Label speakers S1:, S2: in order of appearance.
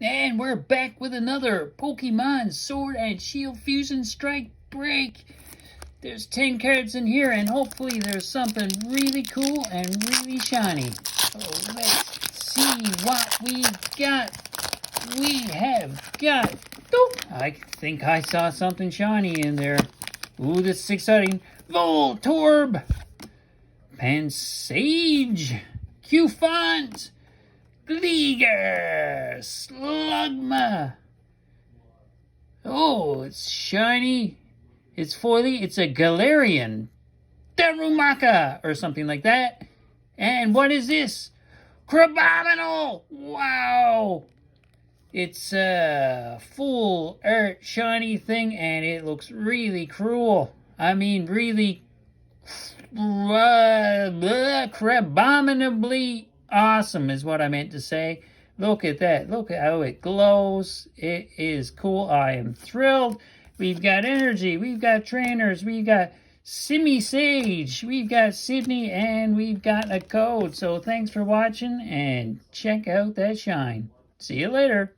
S1: And we're back with another Pokemon Sword and Shield Fusion Strike Break. There's 10 cards in here, and hopefully there's something really cool and really shiny. So let's see what we got. We have got... Oh, I think I saw something shiny in there. Ooh, this is exciting. Voltorb, Pansage, Q-Font, Gligar, Slugma. Oh, it's shiny. It's foily. It's a Galarian, Darumaka, or something like that. And what is this? Crabominal! Wow! It's a full art shiny thing, and it looks really cruel. I mean, really crabominably awesome is what I meant to say. Look at that. Look at how it glows. It is cool. I am thrilled. We've got energy. We've got trainers. We've got Simi Sage. We've got Sydney. And we've got a code. So thanks for watching. And check out that shine. See you later.